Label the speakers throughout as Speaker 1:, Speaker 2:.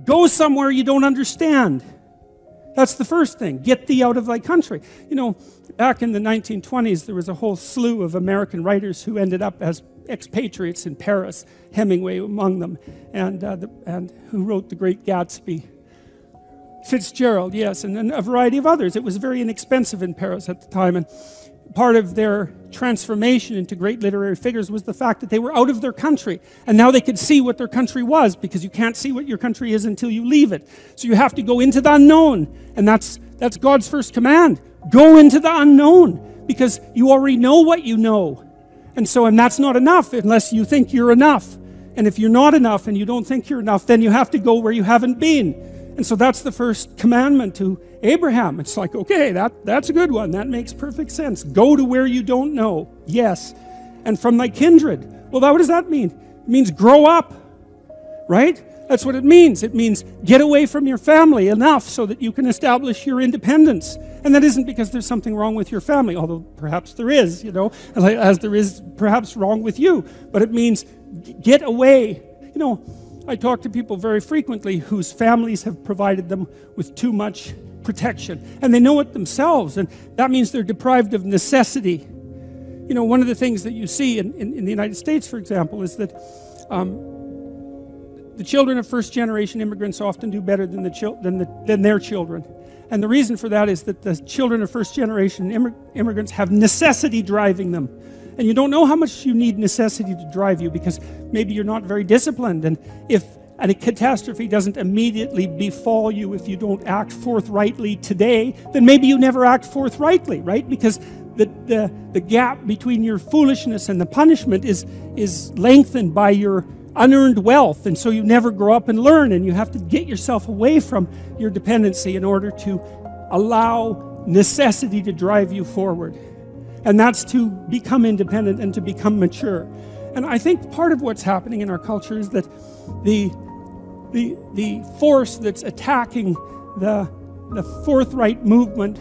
Speaker 1: Go somewhere you don't understand. That's the first thing. Get thee out of thy country. You know, back in the 1920s, there was a whole slew of American writers who ended up as expatriates in Paris, Hemingway among them, and who wrote The Great Gatsby. Fitzgerald, yes, and then a variety of others. It was very inexpensive in Paris at the time, and part of their transformation into great literary figures was the fact that they were out of their country, and now they could see what their country was, because you can't see what your country is until you leave it. So you have to go into the unknown, and that's God's first command. Go into the unknown, because you already know what you know. And that's not enough unless you think you're enough. And if you're not enough and you don't think you're enough, then you have to go where you haven't been. And so that's the first commandment to Abraham. It's like, okay, that's a good one. That makes perfect sense. Go to where you don't know. Yes. And from thy kindred. Well, what does that mean? It means grow up, right? That's what it means. It means get away from your family enough so that you can establish your independence. And that isn't because there's something wrong with your family, although perhaps there is, you know, as there is perhaps wrong with you. But it means get away. You know, I talk to people very frequently whose families have provided them with too much protection. And they know it themselves, and that means they're deprived of necessity. You know, one of the things that you see in the United States, for example, is that the children of first-generation immigrants often do better than their children. And the reason for that is that the children of first-generation immigrants have necessity driving them. And you don't know how much you need necessity to drive you, because maybe you're not very disciplined. And if a catastrophe doesn't immediately befall you if you don't act forthrightly today, then maybe you never act forthrightly, right? Because the gap between your foolishness and the punishment is lengthened by your unearned wealth. And so you never grow up and learn, and you have to get yourself away from your dependency in order to allow necessity to drive you forward. And that's to become independent and to become mature. And I think part of what's happening in our culture is that the force that's attacking the forthright movement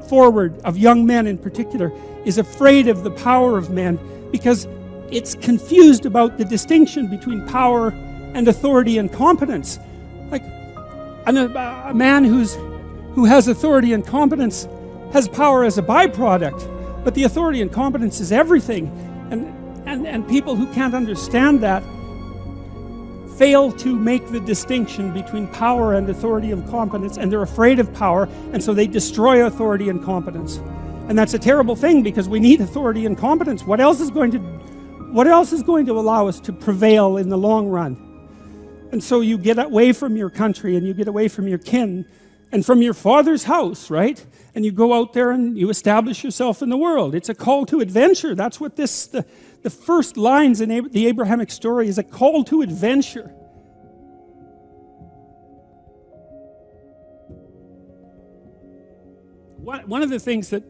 Speaker 1: forward of young men in particular is afraid of the power of men, because it's confused about the distinction between power and authority and competence. Like a man who has authority and competence has power as a byproduct. But the authority and competence is everything. And people who can't understand that fail to make the distinction between power and authority and competence, and they're afraid of power, and so they destroy authority and competence. And that's a terrible thing, because we need authority and competence. What else is going to allow us to prevail in the long run? And so you get away from your country, and you get away from your kin, and from your father's house, right? And you go out there and you establish yourself in the world. It's a call to adventure. That's what the first lines in the Abrahamic story is, a call to adventure. One of the things that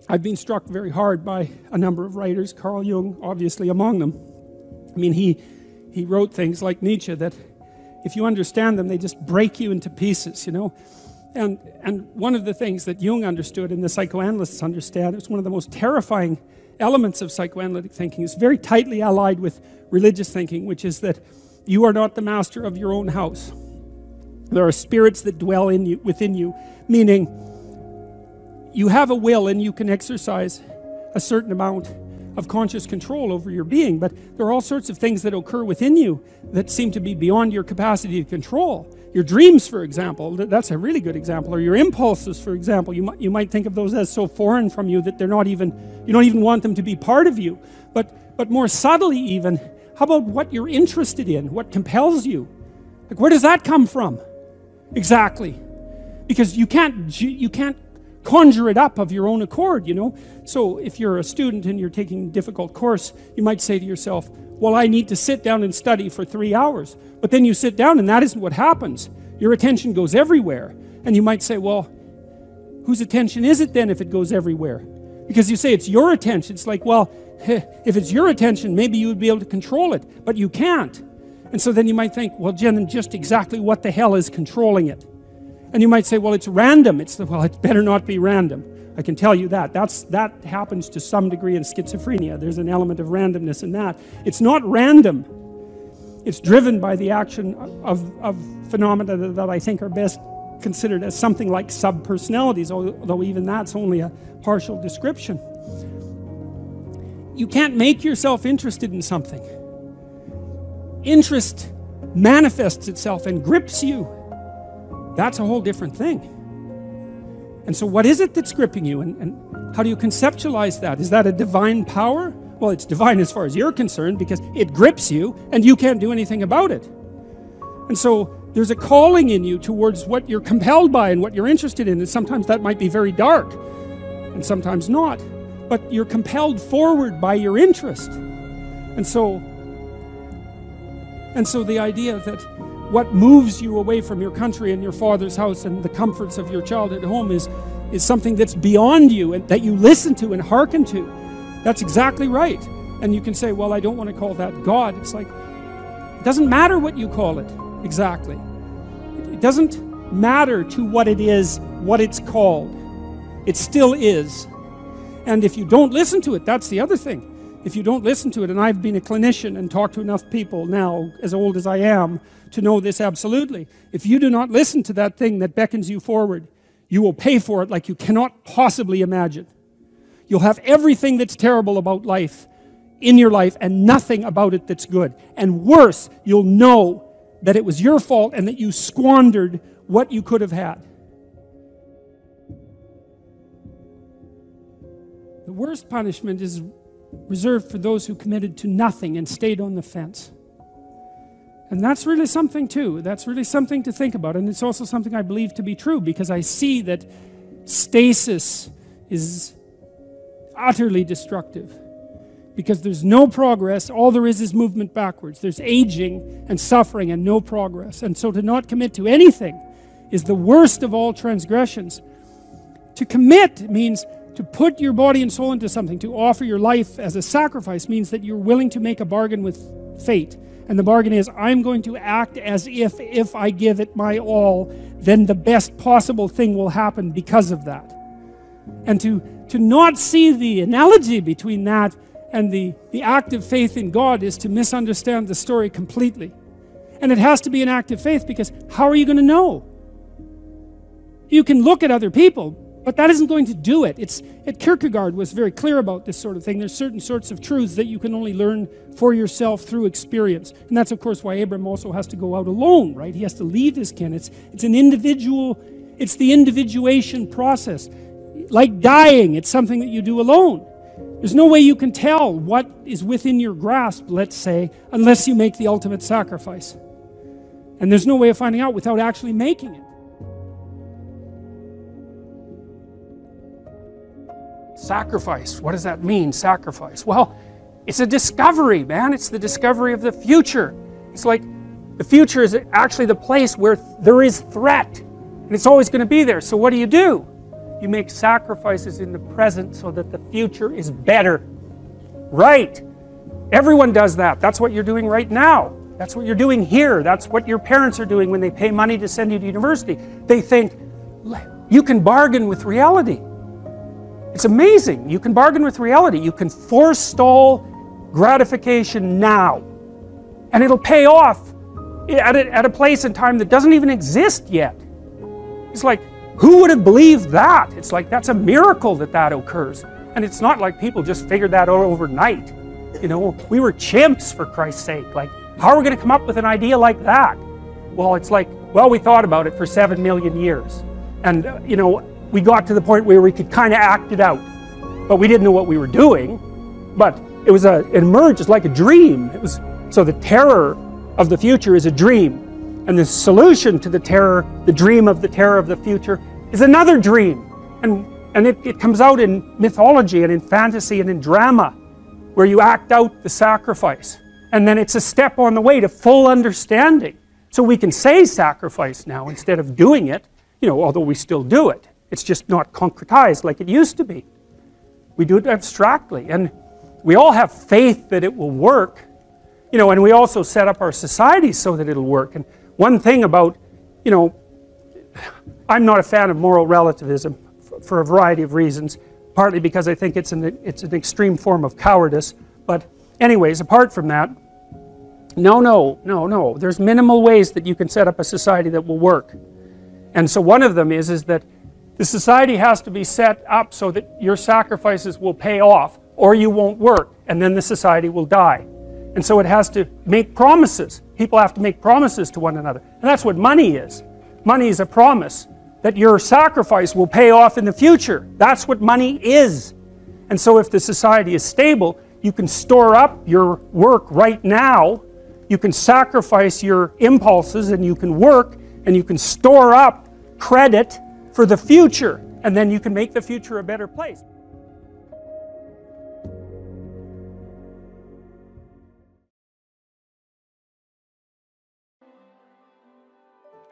Speaker 1: I've been struck very hard by a number of writers, Carl Jung obviously among them. I mean, he wrote things like Nietzsche that if you understand them, they just break you into pieces, you know. And one of the things that Jung understood and the psychoanalysts understand, it's one of the most terrifying elements of psychoanalytic thinking, is very tightly allied with religious thinking, which is that you are not the master of your own house. There are spirits that dwell within you, meaning you have a will and you can exercise a certain amount of conscious control over your being, but there are all sorts of things that occur within you that seem to be beyond your capacity to control. Your dreams, for example, that's a really good example, or your impulses, for example. You might think of those as so foreign from you that you don't even want them to be part of you. But more subtly even, how about what you're interested in, what compels you? Like, where does that come from? Exactly. Because you can't conjure it up of your own accord, you know. So if you're a student and you're taking a difficult course, you might say to yourself, well, I need to sit down and study for 3 hours. But then you sit down and that isn't what happens. Your attention goes everywhere. And you might say, well, whose attention is it then if it goes everywhere? Because you say it's your attention. It's like, well, if it's your attention, maybe you would be able to control it, but you can't. And so then you might think, well, Jen, just exactly what the hell is controlling it? And you might say, well, it's random. Well, it better not be random. I can tell you that. That happens to some degree in schizophrenia. There's an element of randomness in that. It's not random. It's driven by the action of phenomena that I think are best considered as something like subpersonalities, although even that's only a partial description. You can't make yourself interested in something. Interest manifests itself and grips you. That's a whole different thing. And so what is it that's gripping you, and how do you conceptualize that? Is that a divine power? Well, it's divine as far as you're concerned, because it grips you and you can't do anything about it. And so there's a calling in you towards what you're compelled by and what you're interested in, and sometimes that might be very dark and sometimes not, but you're compelled forward by your interest. And so the idea that what moves you away from your country and your father's house and the comforts of your childhood home is something that's beyond you and that you listen to and hearken to. That's exactly right. And you can say, well, I don't want to call that God. It's like, it doesn't matter what you call it exactly. It doesn't matter to what it is, what it's called. It still is. And if you don't listen to it, that's the other thing. If you don't listen to it, and I've been a clinician and talked to enough people now, as old as I am, to know this absolutely. If you do not listen to that thing that beckons you forward, you will pay for it like you cannot possibly imagine. You'll have everything that's terrible about life in your life and nothing about it that's good. And worse, you'll know that it was your fault and that you squandered what you could have had. The worst punishment is reserved for those who committed to nothing and stayed on the fence. And that's really something too. That's really something to think about. And it's also something I believe to be true, because I see that stasis is utterly destructive. Because there's no progress, all there is movement backwards. There's aging and suffering and no progress. And so to not commit to anything is the worst of all transgressions. To commit means to put your body and soul into something, to offer your life as a sacrifice, means that you're willing to make a bargain with fate. And the bargain is, I'm going to act as if I give it my all, then the best possible thing will happen because of that. And to not see the analogy between that and the act of faith in God is to misunderstand the story completely. And it has to be an act of faith, because how are you going to know? You can look at other people, but that isn't going to do it. Kierkegaard was very clear about this sort of thing. There's certain sorts of truths that you can only learn for yourself through experience. And that's, of course, why Abram also has to go out alone, right? He has to leave his kin. It's an individual, it's the individuation process. Like dying, it's something that you do alone. There's no way you can tell what is within your grasp, let's say, unless you make the ultimate sacrifice. And there's no way of finding out without actually making it. Sacrifice. What does that mean, sacrifice? Well, it's a discovery, man. It's the discovery of the future. It's like the future is actually the place where there is threat. And it's always going to be there. So what do? You make sacrifices in the present so that the future is better. Right. Everyone does that. That's what you're doing right now. That's what you're doing here. That's what your parents are doing when they pay money to send you to university. They think, you can bargain with reality. It's amazing. You can bargain with reality. You can forestall gratification now. And it'll pay off at a place and time that doesn't even exist yet. It's like, who would have believed that? It's like, that's a miracle that occurs. And it's not like people just figured that out overnight. You know, we were chimps, for Christ's sake. Like, how are we going to come up with an idea like that? Well, it's like, well, we thought about it for 7 million years. And, you know, we got to the point where we could kind of act it out. But we didn't know what we were doing. But it emerged as like a dream. So the terror of the future is a dream. And the solution to the dream of the terror of the future is another dream. And it comes out in mythology and in fantasy and in drama, where you act out the sacrifice. And then it's a step on the way to full understanding. So we can say sacrifice now instead of doing it, you know, although we still do it. It's just not concretized like it used to be. We do it abstractly. And we all have faith that it will work. You know, and we also set up our societies so that it'll work. And one thing about, you know, I'm not a fan of moral relativism for a variety of reasons. Partly because I think it's an extreme form of cowardice. But anyways, apart from that, No. There's minimal ways that you can set up a society that will work. And so one of them is that the society has to be set up so that your sacrifices will pay off, or you won't work, and then the society will die. And so it has to make promises. People have to make promises to one another. And that's what money is. Money is a promise that your sacrifice will pay off in the future. That's what money is. And so if the society is stable, you can store up your work right now, you can sacrifice your impulses, and you can work, and you can store up credit for the future, and then you can make the future a better place.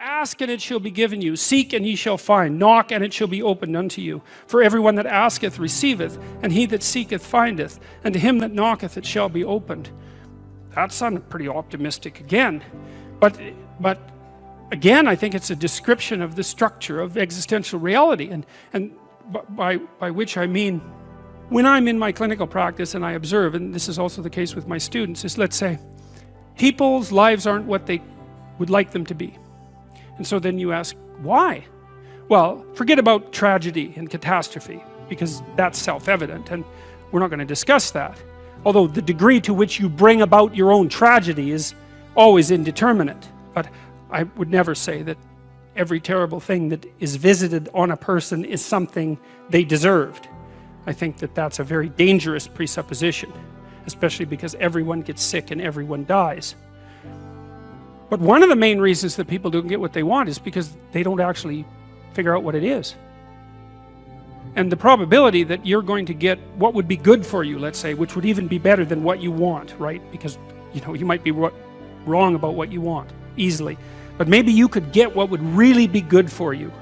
Speaker 1: Ask and it shall be given you, seek and ye shall find, knock and it shall be opened unto you. For everyone that asketh receiveth, and he that seeketh findeth, and to him that knocketh it shall be opened. That sounded pretty optimistic again, but again I think it's a description of the structure of existential reality, and by which I mean, when I'm in my clinical practice and I observe, and this is also the case with my students, is let's say people's lives aren't what they would like them to be. And so then you ask, why? Well, forget about tragedy and catastrophe, because that's self-evident, and we're not going to discuss that. Although the degree to which you bring about your own tragedy is always indeterminate. But I would never say that every terrible thing that is visited on a person is something they deserved. I think that that's a very dangerous presupposition, especially because everyone gets sick and everyone dies. But one of the main reasons that people don't get what they want is because they don't actually figure out what it is. And the probability that you're going to get what would be good for you, let's say, which would even be better than what you want, right? Because, you know, you might be wrong about what you want easily. But maybe you could get what would really be good for you.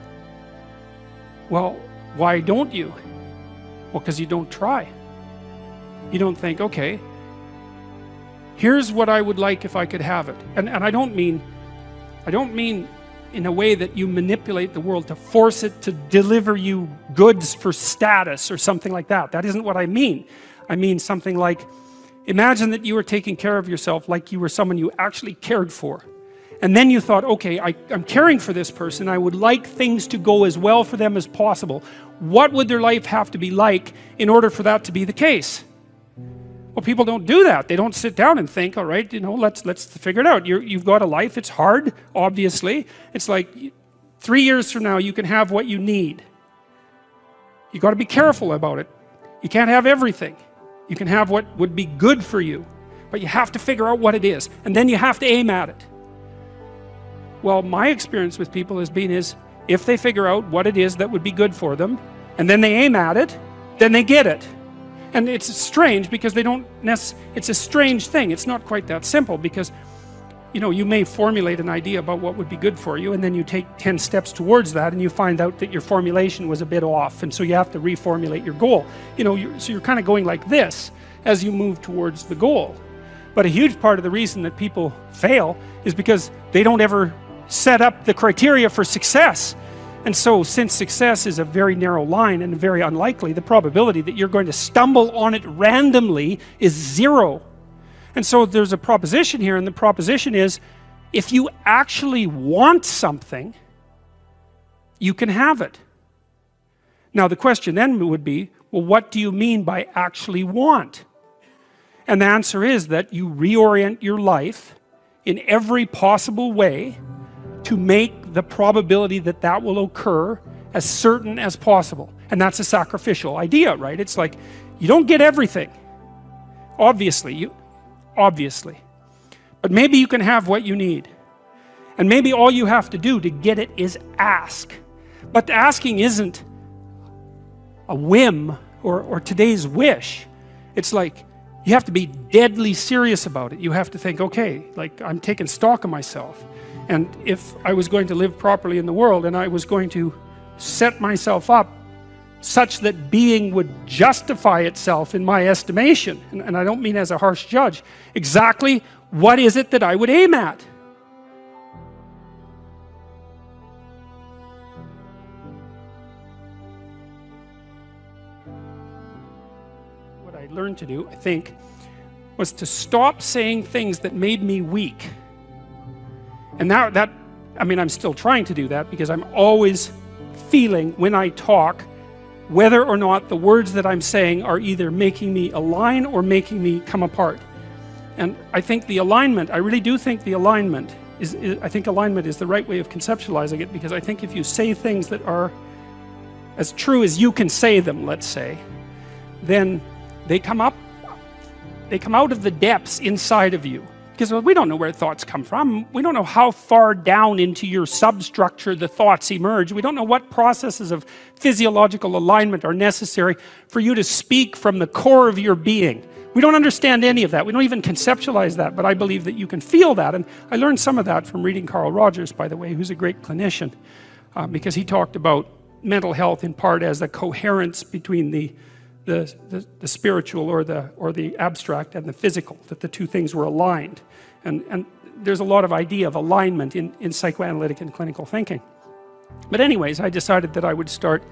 Speaker 1: Well, why don't you? Well, because you don't try. You don't think, okay, here's what I would like if I could have it. And I don't mean in a way that you manipulate the world to force it to deliver you goods for status or something like that. That isn't what I mean. I mean something like, imagine that you were taking care of yourself like you were someone you actually cared for. And then you thought, okay, I'm caring for this person. I would like things to go as well for them as possible. What would their life have to be like in order for that to be the case? Well, people don't do that. They don't sit down and think, all right, you know, let's figure it out. You've got a life. It's hard, obviously. It's like 3 years from now, you can have what you need. You got to be careful about it. You can't have everything. You can have what would be good for you, but you have to figure out what it is, and then you have to aim at it. Well, my experience with people has been if they figure out what it is that would be good for them, and then they aim at it, then they get it. And it's strange because they don't it's a strange thing. It's not quite that simple because, you know, you may formulate an idea about what would be good for you, and then you take 10 steps towards that and you find out that your formulation was a bit off, and so you have to reformulate your goal. You know, so you're kind of going like this as you move towards the goal. But a huge part of the reason that people fail is because they don't ever set up the criteria for success. And so, since success is a very narrow line and very unlikely, the probability that you're going to stumble on it randomly is 0. And so there's a proposition here, and the proposition is, if you actually want something, you can have it. Now the question then would be, well, what do you mean by actually want? And the answer is that you reorient your life in every possible way to make the probability that that will occur as certain as possible. And that's a sacrificial idea, right? It's like, you don't get everything. Obviously. But maybe you can have what you need. And maybe all you have to do to get it is ask. But asking isn't a whim or today's wish. It's like, you have to be deadly serious about it. You have to think, okay, like, I'm taking stock of myself. And if I was going to live properly in the world, and I was going to set myself up such that being would justify itself in my estimation, and I don't mean as a harsh judge, exactly what is it that I would aim at? What I learned to do, I think, was to stop saying things that made me weak. And now that, I mean, I'm still trying to do that, because I'm always feeling when I talk whether or not the words that I'm saying are either making me align or making me come apart. And I think the alignment, I really do think the alignment I think alignment is the right way of conceptualizing it, because I think if you say things that are as true as you can say them, let's say, then they come out of the depths inside of you. Because we don't know where thoughts come from. We don't know how far down into your substructure the thoughts emerge. We don't know what processes of physiological alignment are necessary for you to speak from the core of your being. We don't understand any of that. We don't even conceptualize that, but I believe that you can feel that. And I learned some of that from reading Carl Rogers, by the way, who's a great clinician, because he talked about mental health in part as the coherence between the spiritual or the abstract and the physical, that the two things were aligned. And there's a lot of idea of alignment in psychoanalytic and clinical thinking. But anyways, I decided that I would start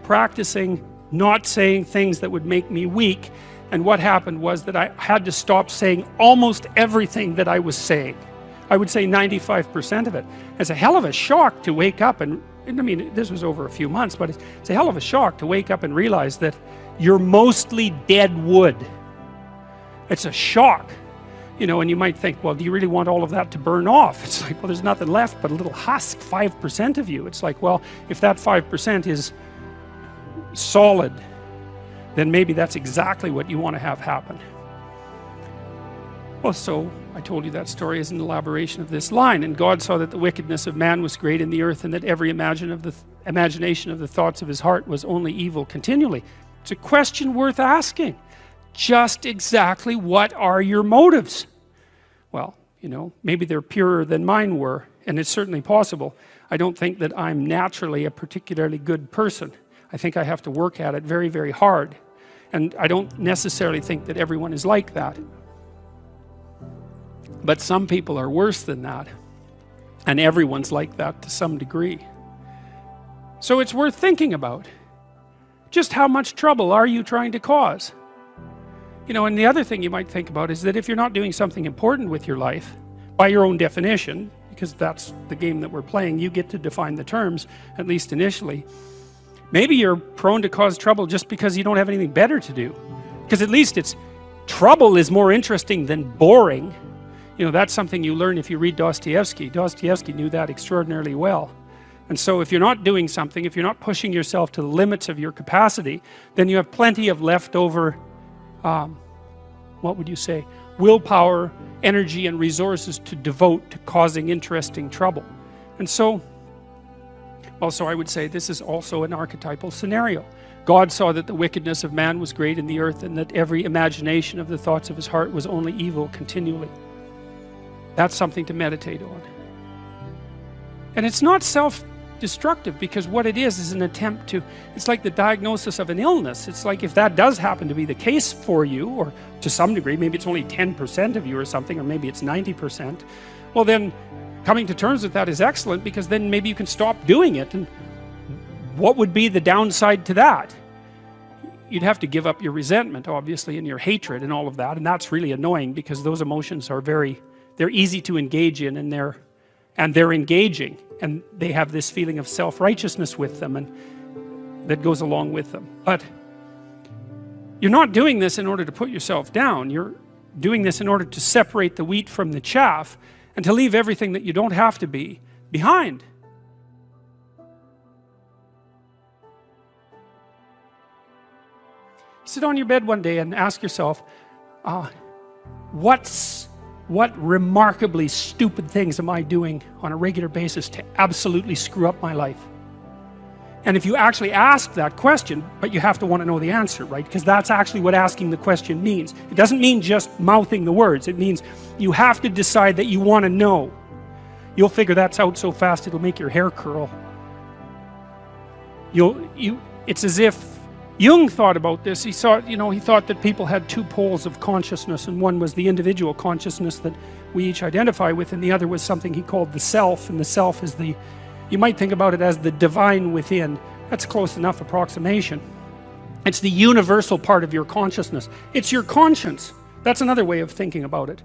Speaker 1: practicing not saying things that would make me weak. And what happened was that I had to stop saying almost everything that I was saying. I would say 95% of it. It's a hell of a shock to wake up and I mean, this was over a few months, but it's a hell of a shock to wake up and realize that you're mostly dead wood. It's a shock, you know, and you might think, well, do you really want all of that to burn off? It's like, well, there's nothing left but a little husk, 5% of you. It's like, well, if that 5% is solid, then maybe that's exactly what you want to have happen. Well, so I told you that story as an elaboration of this line. And God saw that the wickedness of man was great in the earth, and that every imagination of the thoughts of his heart was only evil continually. It's a question worth asking. Just exactly what are your motives? Well, you know, maybe they're purer than mine were, and it's certainly possible. I don't think that I'm naturally a particularly good person. I think I have to work at it very, very hard. And I don't necessarily think that everyone is like that. But some people are worse than that. And everyone's like that to some degree. So it's worth thinking about. Just how much trouble are you trying to cause? You know, and the other thing you might think about is that if you're not doing something important with your life, by your own definition, because that's the game that we're playing, you get to define the terms, at least initially. Maybe you're prone to cause trouble just because you don't have anything better to do. Because at least trouble is more interesting than boring. You know, that's something you learn if you read Dostoevsky. Dostoevsky knew that extraordinarily well. And so if you're not doing something, if you're not pushing yourself to the limits of your capacity, then you have plenty of leftover, what would you say, willpower, energy, and resources to devote to causing interesting trouble. And so, also I would say this is also an archetypal scenario. God saw that the wickedness of man was great in the earth, and that every imagination of the thoughts of his heart was only evil continually. That's something to meditate on. And it's not self-destructive, because what it is an attempt to, it's like the diagnosis of an illness. It's like if that does happen to be the case for you, or to some degree, maybe it's only 10% of you or something, or maybe it's 90%, well then coming to terms with that is excellent, because then maybe you can stop doing it. And what would be the downside to that? You'd have to give up your resentment, obviously, and your hatred and all of that, and that's really annoying, because those emotions are they're easy to engage in, and they're engaging, and they have this feeling of self-righteousness with them, and that goes along with them. But you're not doing this in order to put yourself down. You're doing this in order to separate the wheat from the chaff, and to leave everything that you don't have to be behind. Sit on your bed one day and ask yourself, what remarkably stupid things am I doing on a regular basis to absolutely screw up my life? And if you actually ask that question, but you have to want to know the answer, right? Because that's actually what asking the question means. It doesn't mean just mouthing the words. It means you have to decide that you want to know. You'll figure that's out so fast it'll make your hair curl. It's as if Jung thought about this. He thought that people had two poles of consciousness, and one was the individual consciousness that we each identify with, and the other was something he called the self, and the self is you might think about it as the divine within. That's close enough approximation. It's the universal part of your consciousness. It's your conscience. That's another way of thinking about it,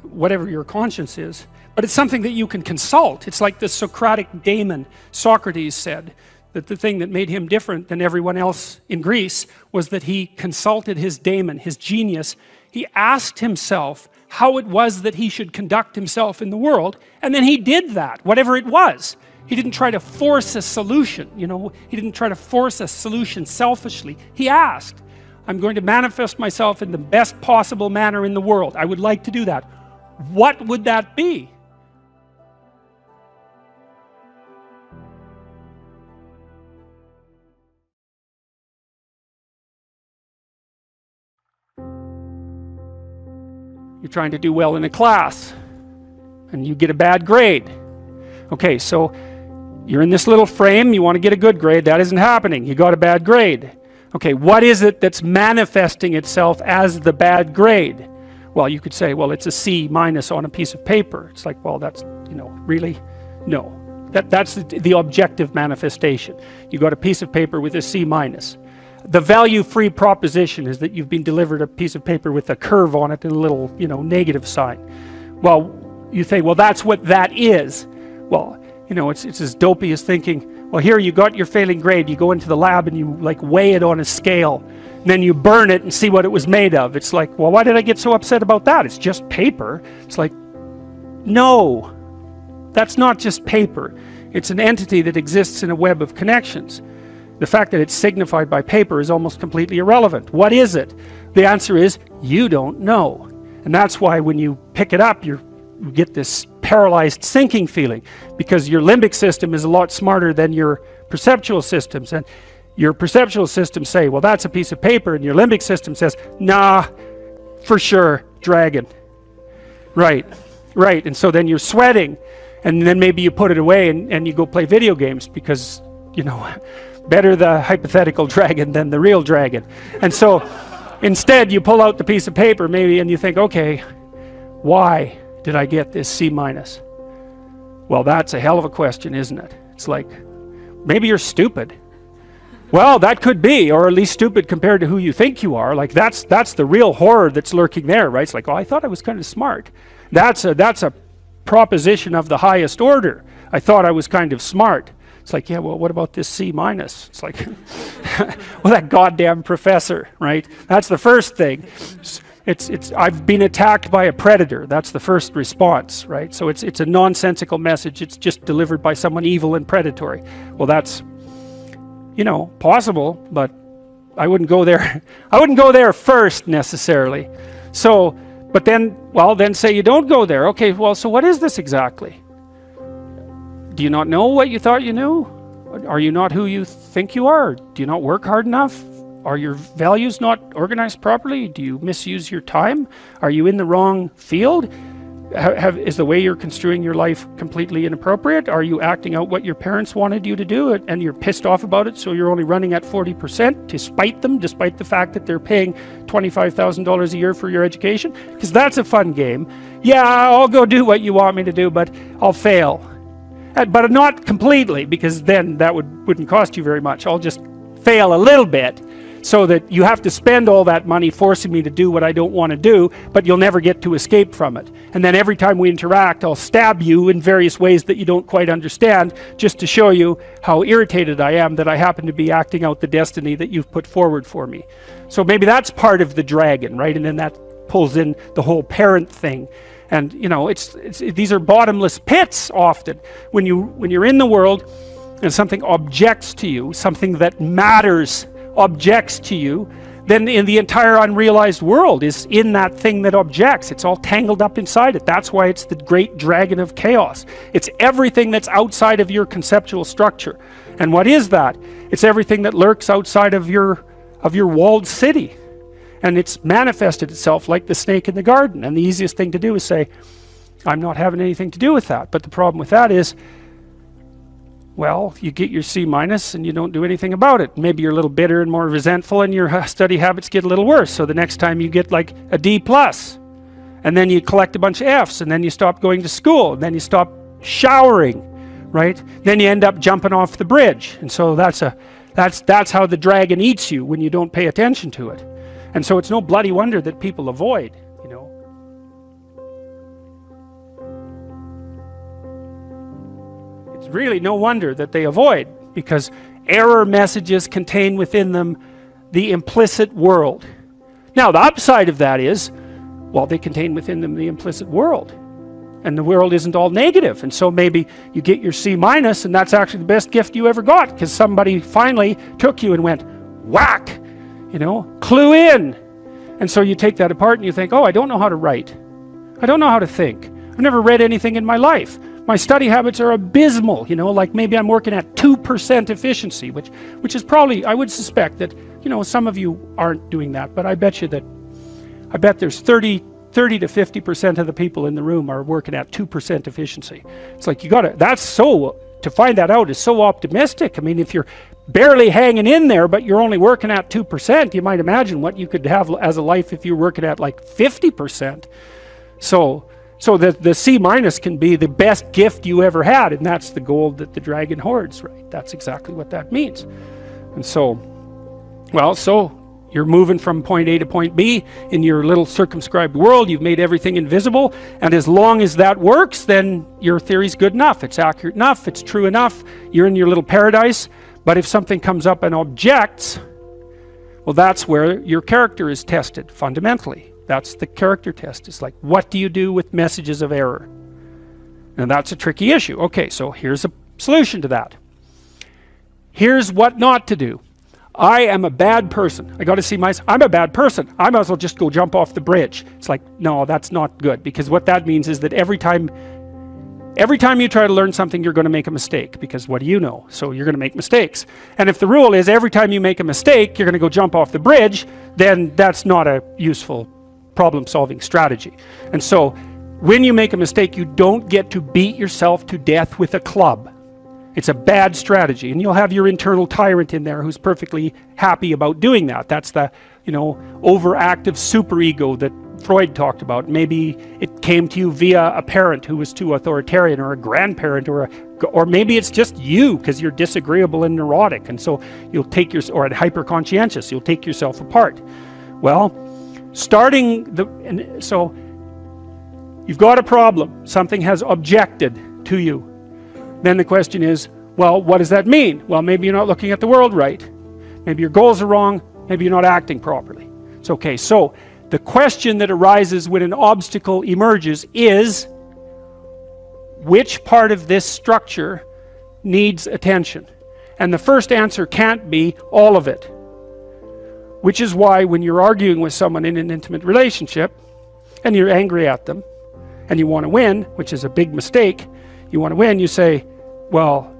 Speaker 1: whatever your conscience is. But it's something that you can consult. It's like the Socratic daemon. Socrates said that the thing that made him different than everyone else in Greece was that he consulted his daemon, his genius. He asked himself how it was that he should conduct himself in the world, and then he did that, whatever it was. He didn't try to force a solution, you know, he didn't try to force a solution selfishly. He asked, I'm going to manifest myself in the best possible manner in the world. I would like to do that. What would that be? You're trying to do well in a class and you get a bad grade. Okay, so you're in this little frame, you want to get a good grade, that isn't happening, you got a bad grade. Okay, what is it that's manifesting itself as the bad grade? Well, you could say, well, it's a C- on a piece of paper. It's like, well, that's, you know, really? No. That's the objective manifestation. You got a piece of paper with a C-. The value-free proposition is that you've been delivered a piece of paper with a curve on it and a little, you know, negative sign. Well, you think, well, that's what that is. Well, you know, it's as dopey as thinking, well, here you got your failing grade, you go into the lab and you like weigh it on a scale, and then you burn it and see what it was made of. It's like, well, why did I get so upset about that? It's just paper. It's like, no, that's not just paper. It's an entity that exists in a web of connections. The fact that it's signified by paper is almost completely irrelevant. What is it? The answer is, you don't know. And that's why when you pick it up, you get this paralyzed sinking feeling, because your limbic system is a lot smarter than your perceptual systems. And your perceptual systems say, well, that's a piece of paper, and your limbic system says, nah, for sure, dragon. Right, right. And so then you're sweating, and then maybe you put it away and you go play video games because, you know, better the hypothetical dragon than the real dragon. And so instead you pull out the piece of paper maybe and you think, okay, why did I get this C-? Well, that's a hell of a question, isn't it? It's like, maybe you're stupid. Well, that could be, or at least stupid compared to who you think you are. Like that's the real horror that's lurking there, right? It's like, oh, I thought I was kind of smart. That's a proposition of the highest order. I thought I was kind of smart. It's like, yeah, well, what about this C-? It's like, well, that goddamn professor, right? That's the first thing. I've been attacked by a predator. That's the first response, right? So it's a nonsensical message. It's just delivered by someone evil and predatory. Well, that's, you know, possible, but I wouldn't go there. I wouldn't go there first necessarily. So, but then, well, then say you don't go there. Okay, well, so what is this exactly? Do you not know what you thought you knew? Are you not who you think you are? Do you not work hard enough? Are your values not organized properly? Do you misuse your time? Are you in the wrong field? Is the way you're construing your life completely inappropriate? Are you acting out what your parents wanted you to do and you're pissed off about it, so you're only running at 40% to spite them, despite the fact that they're paying $25,000 a year for your education? Because that's a fun game. Yeah, I'll go do what you want me to do, but I'll fail. But not completely, because then that wouldn't cost you very much. I'll just fail a little bit, so that you have to spend all that money forcing me to do what I don't want to do, but you'll never get to escape from it. And then every time we interact, I'll stab you in various ways that you don't quite understand, just to show you how irritated I am that I happen to be acting out the destiny that you've put forward for me. So maybe that's part of the dragon, right? And then that pulls in the whole parent thing. And you know, these are bottomless pits often. When you're in the world and something objects to you, something that matters objects to you, then in the entire unrealized world is in that thing that objects. It's all tangled up inside it. That's why it's the great dragon of chaos. It's everything that's outside of your conceptual structure. And what is that? It's everything that lurks outside of your walled city. And it's manifested itself like the snake in the garden. And the easiest thing to do is say, I'm not having anything to do with that. But the problem with that is, well, you get your C- and you don't do anything about it. Maybe you're a little bitter and more resentful, and your study habits get a little worse. So the next time you get like a D+, and then you collect a bunch of Fs, and then you stop going to school, and then you stop showering, right? Then you end up jumping off the bridge. And so that's how the dragon eats you when you don't pay attention to it. And so it's no bloody wonder that people avoid. It's really no wonder that they avoid, because error messages contain within them the implicit world. Now, the upside of that is, well, they contain within them the implicit world. And the world isn't all negative. And so maybe you get your C minus, and that's actually the best gift you ever got, because somebody finally took you and went, whack, you know, clue in. And so you take that apart and you think, oh, I don't know how to write. I don't know how to think. I've never read anything in my life. My study habits are abysmal, you know, like maybe I'm working at 2% efficiency, which is probably, I would suspect that, you know, some of you aren't doing that, but I bet there's 30 to 50% of the people in the room are working at 2% efficiency. It's like, to find that out is so optimistic. I mean, if you're barely hanging in there, but you're only working at 2%, you might imagine what you could have as a life if you're working at like 50%. So the C minus can be the best gift you ever had, and that's the gold that the dragon hoards, right? That's exactly what that means. And so, well, so you're moving from point A to point B in your little circumscribed world. You've made everything invisible, and as long as that works, then your theory's good enough. It's accurate enough. It's true enough. You're in your little paradise. But if something comes up and objects, well, that's where your character is tested fundamentally. That's the character test. It's like, what do you do with messages of error? And that's a tricky issue. Okay, so here's a solution to that. Here's what not to do. I am a bad person. I got to see myself. I'm a bad person. I might as well just go jump off the bridge. It's like, no, that's not good, because what that means is that every time you try to learn something, you're going to make a mistake, because what do you know? So you're going to make mistakes. And if the rule is every time you make a mistake, you're going to go jump off the bridge, then that's not a useful problem-solving strategy. And so when you make a mistake, you don't get to beat yourself to death with a club. It's a bad strategy, and you'll have your internal tyrant in there who's perfectly happy about doing that. That's the, you know, overactive superego that Freud talked about. Maybe it came to you via a parent who was too authoritarian, or a grandparent, or maybe it's just you because you're disagreeable and neurotic, and so you'll take your, or hyper-conscientious, you'll take yourself apart. Well, so you've got a problem. Something has objected to you. Then the question is, well, what does that mean? Well, maybe you're not looking at the world right. Maybe your goals are wrong. Maybe you're not acting properly. It's okay. So the question that arises when an obstacle emerges is, which part of this structure needs attention? And the first answer can't be all of it. Which is why when you're arguing with someone in an intimate relationship, and you're angry at them, and you want to win, which is a big mistake, you want to win, you say, well,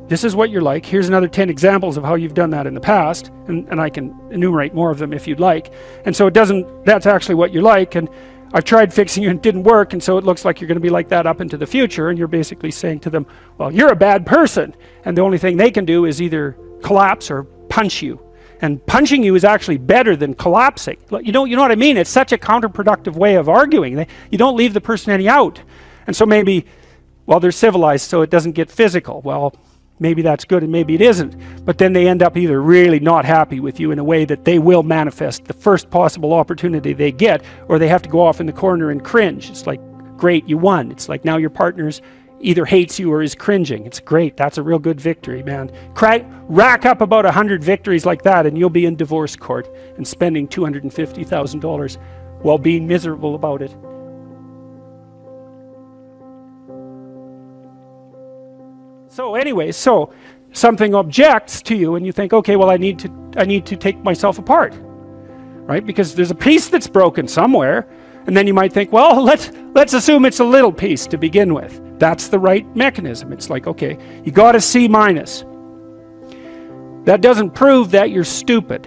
Speaker 1: this is what you're like. Here's another 10 examples of how you've done that in the past, and I can enumerate more of them if you'd like. And so that's actually what you're like, and I've tried fixing you and it didn't work, and so it looks like you're going to be like that up into the future, and you're basically saying to them, well, you're a bad person, and the only thing they can do is either collapse or punch you. And punching you is actually better than collapsing. You know what I mean? It's such a counterproductive way of arguing. You don't leave the person any out. And so maybe, well, they're civilized, so it doesn't get physical. Well, maybe that's good and maybe it isn't. But then they end up either really not happy with you in a way that they will manifest the first possible opportunity they get, or they have to go off in the corner and cringe. It's like, great, you won. It's like now your partner's either hates you or is cringing. It's great. That's a real good victory, man. Rack up about 100 victories like that, and you'll be in divorce court and spending $250,000 while being miserable about it. So anyway, so something objects to you, and you think, okay, well, I need to take myself apart, right? Because there's a piece that's broken somewhere, and then you might think, well, let's assume it's a little piece to begin with. That's the right mechanism. It's like, okay, you got a C minus. That doesn't prove that you're stupid.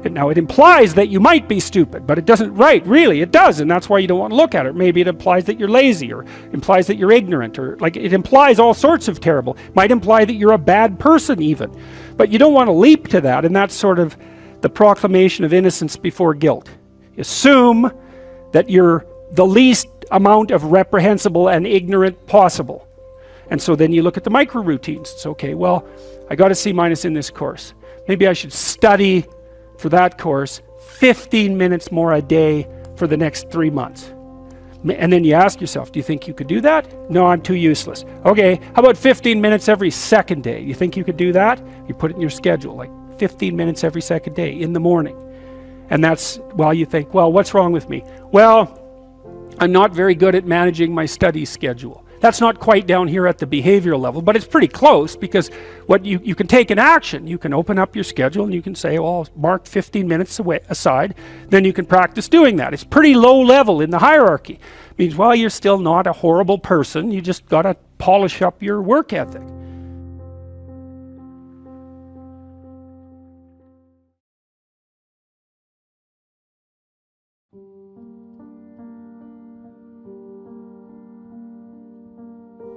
Speaker 1: Now, it implies that you might be stupid, but it doesn't, right, really, it does, and that's why you don't want to look at it. Maybe it implies that you're lazy, or implies that you're ignorant, or like it implies all sorts of terrible. Might imply that you're a bad person even. But you don't want to leap to that, and that's sort of the proclamation of innocence before guilt. You assume that you're the least amount of reprehensible and ignorant possible. And so then you look at the micro routines. It's okay, well, I got a C minus in this course. Maybe I should study for that course 15 minutes more a day for the next 3 months. And then you ask yourself, do you think you could do that? No, I'm too useless. Okay, how about 15 minutes every second day? You think you could do that? You put it in your schedule, like 15 minutes every second day in the morning. And that's, well, you think, well, what's wrong with me? Well, I'm not very good at managing my study schedule. That's not quite down here at the behavioral level, but it's pretty close, because what you can take an action. You can open up your schedule and you can say, well, I'll mark 15 minutes aside. Then you can practice doing that. It's pretty low level in the hierarchy. It means, well, you're still not a horrible person. You just got to polish up your work ethic.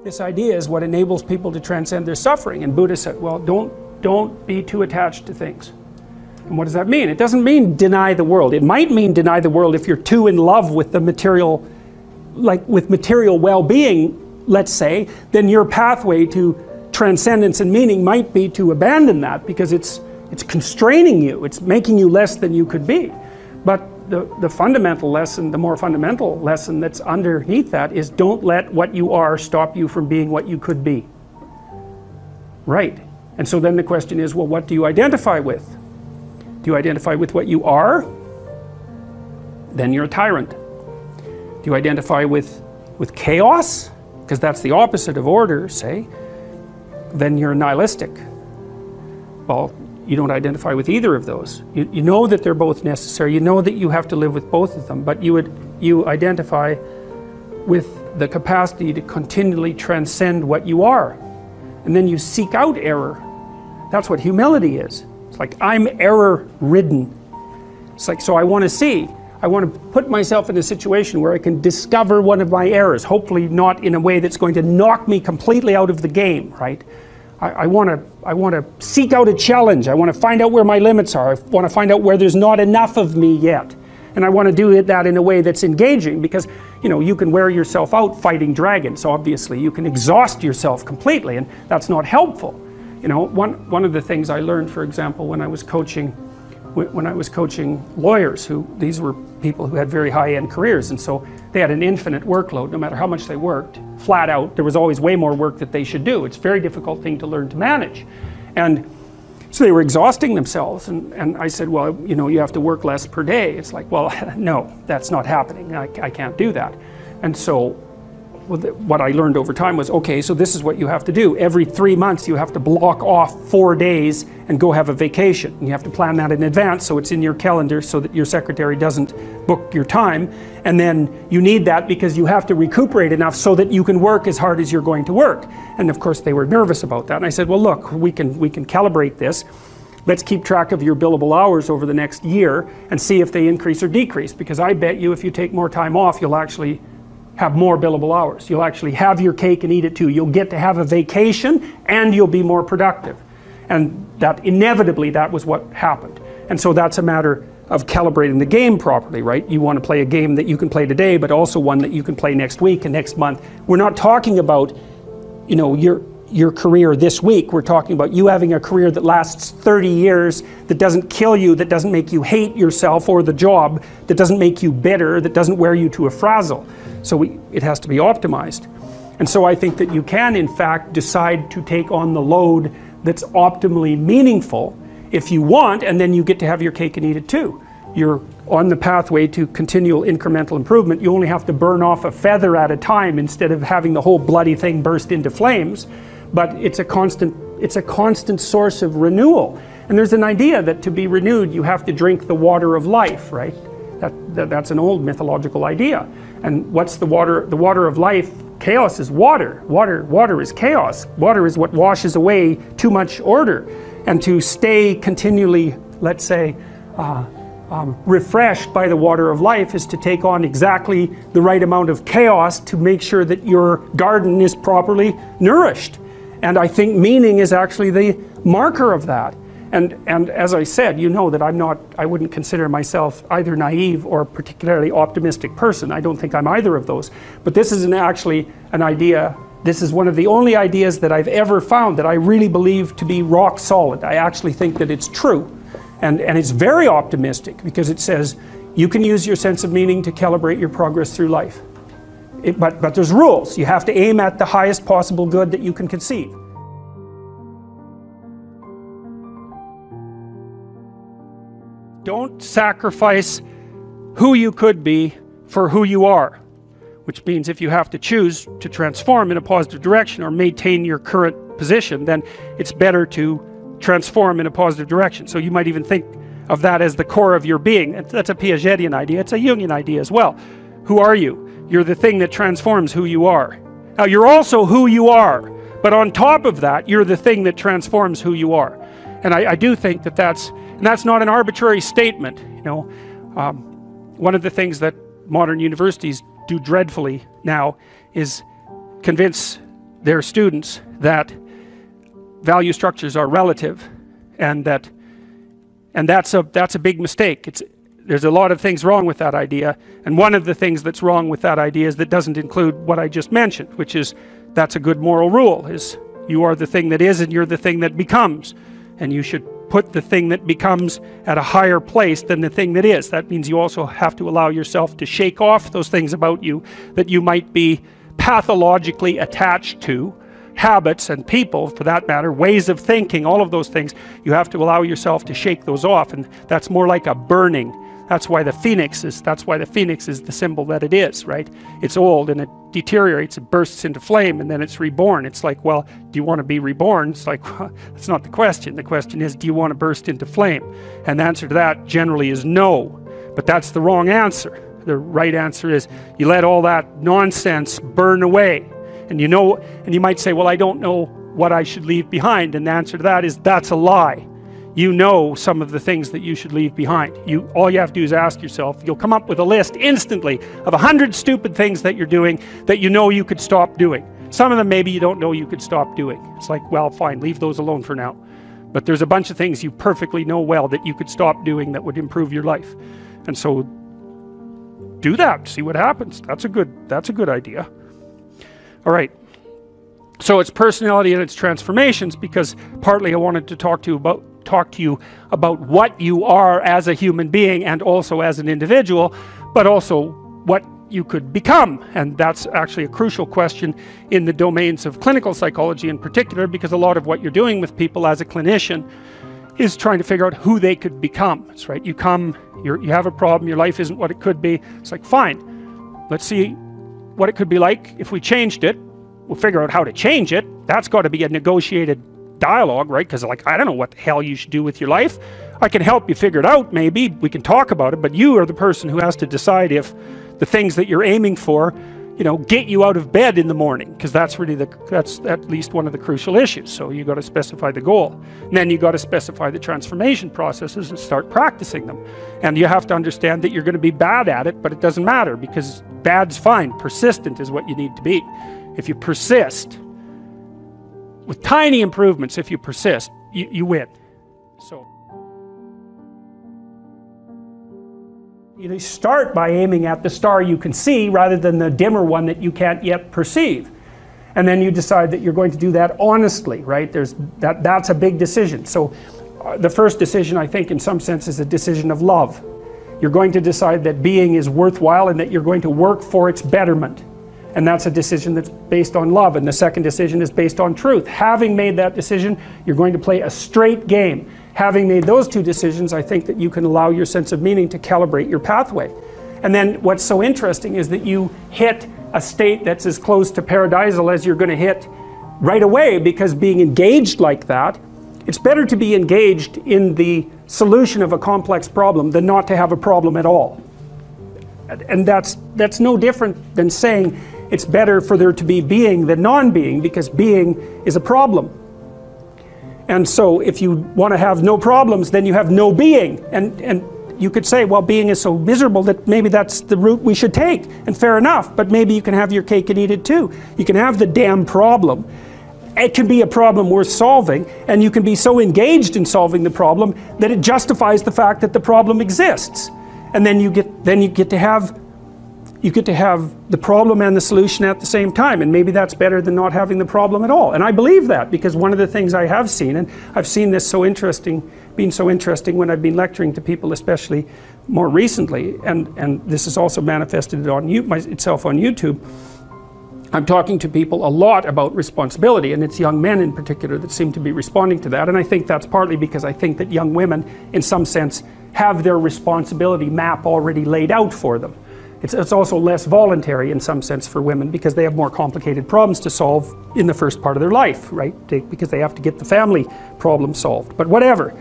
Speaker 1: This idea is what enables people to transcend their suffering. And Buddha said, well, don't be too attached to things. And what does that mean? It doesn't mean deny the world. It might mean deny the world if you're too in love with the material, like with material well-being, let's say, then your pathway to transcendence and meaning might be to abandon that, because it's constraining you. It's making you less than you could be. But the fundamental lesson, the more fundamental lesson that's underneath that is, don't let what you are stop you from being what you could be. Right. And so then the question is, well, what do you identify with? Do you identify with what you are? Then you're a tyrant. Do you identify with chaos? Because that's the opposite of order, say. Then you're nihilistic. Well, you don't identify with either of those. You know that they're both necessary. You know that you have to live with both of them, but you identify with the capacity to continually transcend what you are. And then you seek out error. That's what humility is. It's like, I'm error-ridden. It's like, so I want to put myself in a situation where I can discover one of my errors, hopefully not in a way that's going to knock me completely out of the game, right? I want to seek out a challenge. I want to find out where my limits are. I want to find out where there's not enough of me yet. And I want to do that in a way that's engaging, because, you know, you can wear yourself out fighting dragons, obviously. You can exhaust yourself completely, and that's not helpful. You know, one of the things I learned, for example, when I was coaching lawyers, these were people who had very high-end careers, and so they had an infinite workload. No matter how much they worked, flat out, there was always way more work that they should do. It's a very difficult thing to learn to manage. And so they were exhausting themselves, and I said, well, you know, you have to work less per day. It's like, well, no, that's not happening. I can't do that. And so what I learned over time was, okay, so this is what you have to do. Every 3 months you have to block off 4 days and go have a vacation. And you have to plan that in advance so it's in your calendar so that your secretary doesn't book your time. And then you need that because you have to recuperate enough so that you can work as hard as you're going to work. And of course they were nervous about that. And I said, well, look, we can calibrate this. Let's keep track of your billable hours over the next year and see if they increase or decrease. Because I bet you if you take more time off, you'll actually have more billable hours. You'll actually have your cake and eat it too. You'll get to have a vacation and you'll be more productive. And that inevitably, that was what happened. And so that's a matter of calibrating the game properly, right? You want to play a game that you can play today, but also one that you can play next week and next month. We're not talking about, you know, your career this week. We're talking about you having a career that lasts 30 years, that doesn't kill you, that doesn't make you hate yourself or the job, that doesn't make you bitter, that doesn't wear you to a frazzle. So it has to be optimized. And so I think that you can, in fact, decide to take on the load that's optimally meaningful if you want, and then you get to have your cake and eat it too. You're on the pathway to continual incremental improvement. You only have to burn off a feather at a time instead of having the whole bloody thing burst into flames. But it's a constant source of renewal. And there's an idea that to be renewed, you have to drink the water of life, right? That's an old mythological idea. And what's the water? The water of life, chaos is water. Water is chaos. Water is what washes away too much order. And to stay continually, let's say, refreshed by the water of life is to take on exactly the right amount of chaos to make sure that your garden is properly nourished. And I think meaning is actually the marker of that. And as I said, you know that I wouldn't consider myself either naive or particularly optimistic person. I don't think I'm either of those. But this is actually an idea, this is one of the only ideas that I've ever found that I really believe to be rock solid. I actually think that it's true. And it's very optimistic because it says you can use your sense of meaning to calibrate your progress through life. But there's rules. You have to aim at the highest possible good that you can conceive. Don't sacrifice who you could be for who you are, which means if you have to choose to transform in a positive direction or maintain your current position, then it's better to transform in a positive direction. So you might even think of that as the core of your being. That's a Piagetian idea. It's a Jungian idea as well. Who are you? You're the thing that transforms who you are. Now you're also who you are, but on top of that, you're the thing that transforms who you are. And I do think that that's not an arbitrary statement. You know, one of the things that modern universities do dreadfully now is convince their students that value structures are relative, and that's a big mistake. There's a lot of things wrong with that idea, and one of the things that's wrong with that idea is that doesn't include what I just mentioned, which is that's a good moral rule, is you are the thing that is and you're the thing that becomes, and you should put the thing that becomes at a higher place than the thing that is. That means you also have to allow yourself to shake off those things about you that you might be pathologically attached to, habits and people for that matter, ways of thinking, all of those things. You have to allow yourself to shake those off, and that's more like a burning. That's why the phoenix is the symbol that it is, right? It's old and it deteriorates, it bursts into flame, and then it's reborn. It's like, well, do you want to be reborn? It's like, well, that's not the question. The question is, do you want to burst into flame? And the answer to that generally is no. But that's the wrong answer. The right answer is you let all that nonsense burn away. And you might say, well, I don't know what I should leave behind. And the answer to that is, that's a lie. You know some of the things that you should leave behind. All you have to do is ask yourself. You'll come up with a list instantly of 100 stupid things that you're doing that you know you could stop doing. Some of them maybe you don't know you could stop doing. It's like, well, fine, leave those alone for now. But there's a bunch of things you perfectly know well that you could stop doing that would improve your life. And so do that, see what happens. That's a good idea. All right. So it's personality and its transformations, because partly I wanted to talk to you about what you are as a human being and also as an individual, but also what you could become. And that's actually a crucial question in the domains of clinical psychology in particular, because a lot of what you're doing with people as a clinician is trying to figure out who they could become. That's right. You have a problem, your life isn't what it could be. It's like, fine, let's see what it could be like if we changed it. We'll figure out how to change it. That's got to be a negotiated dialogue, right? Because like, I don't know what the hell you should do with your life. I can help you figure it out, maybe. We can talk about it, but you are the person who has to decide if the things that you're aiming for, you know, get you out of bed in the morning, because that's really that's at least one of the crucial issues. So you got to specify the goal. And then you got to specify the transformation processes and start practicing them. And you have to understand that you're going to be bad at it, but it doesn't matter, because bad's fine. Persistent is what you need to be. If you persist, with tiny improvements, if you persist, you win. So you start by aiming at the star you can see rather than the dimmer one that you can't yet perceive. And then you decide that you're going to do that honestly, right? That's a big decision. So the first decision, I think, in some sense, is a decision of love. You're going to decide that being is worthwhile and that you're going to work for its betterment. And that's a decision that's based on love. And the second decision is based on truth. Having made that decision, you're going to play a straight game. Having made those two decisions, I think that you can allow your sense of meaning to calibrate your pathway. And then what's so interesting is that you hit a state that's as close to paradisal as you're going to hit right away, because being engaged like that, it's better to be engaged in the solution of a complex problem than not to have a problem at all. And that's no different than saying it's better for there to be being than non-being, because being is a problem. And so if you want to have no problems, then you have no being. And you could say, well, being is so miserable that maybe that's the route we should take. And fair enough, but maybe you can have your cake and eat it too. You can have the damn problem. It can be a problem worth solving, and you can be so engaged in solving the problem that it justifies the fact that the problem exists. And then you get to have you get to have the problem and the solution at the same time, and maybe that's better than not having the problem at all. And I believe that, because one of the things I have seen, and I've seen this being so interesting when I've been lecturing to people, especially more recently, and this has also manifested itself on YouTube. I'm talking to people a lot about responsibility, and it's young men in particular that seem to be responding to that, and I think that's partly because I think that young women, in some sense, have their responsibility map already laid out for them. It's also less voluntary in some sense for women, because they have more complicated problems to solve in the first part of their life, right? Because they have to get the family problem solved. But whatever.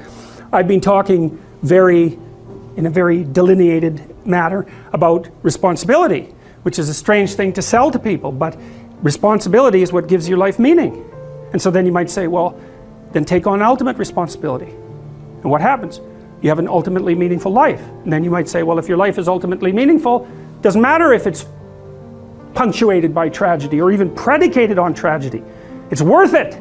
Speaker 1: I've been talking in a very delineated manner about responsibility, which is a strange thing to sell to people, but responsibility is what gives your life meaning. And so then you might say, well, then take on ultimate responsibility. And what happens? You have an ultimately meaningful life. And then you might say, well, if your life is ultimately meaningful, doesn't matter if it's punctuated by tragedy or even predicated on tragedy. It's worth it.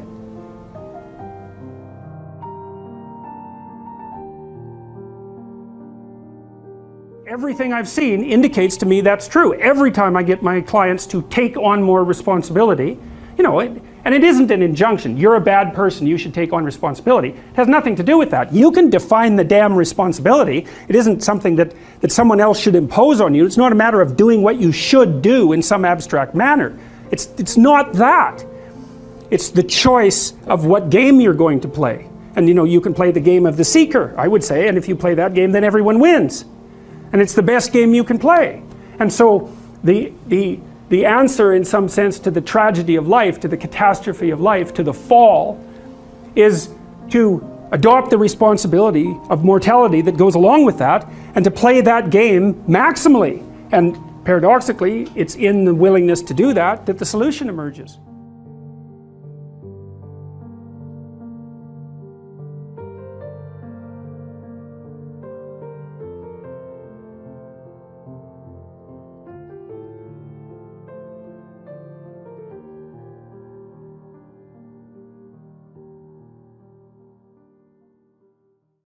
Speaker 1: Everything I've seen indicates to me that's true. Every time I get my clients to take on more responsibility, you know, and it isn't an injunction. You're a bad person, you should take on responsibility. It has nothing to do with that. You can define the damn responsibility. It isn't something that someone else should impose on you. It's not a matter of doing what you should do in some abstract manner. It's not that. It's the choice of what game you're going to play. And you know, you can play the game of the seeker, I would say, and if you play that game, then everyone wins. And it's the best game you can play. And so the answer, in some sense, to the tragedy of life, to the catastrophe of life, to the fall, is to adopt the responsibility of mortality that goes along with that, and to play that game maximally. And paradoxically, it's in the willingness to do that that the solution emerges.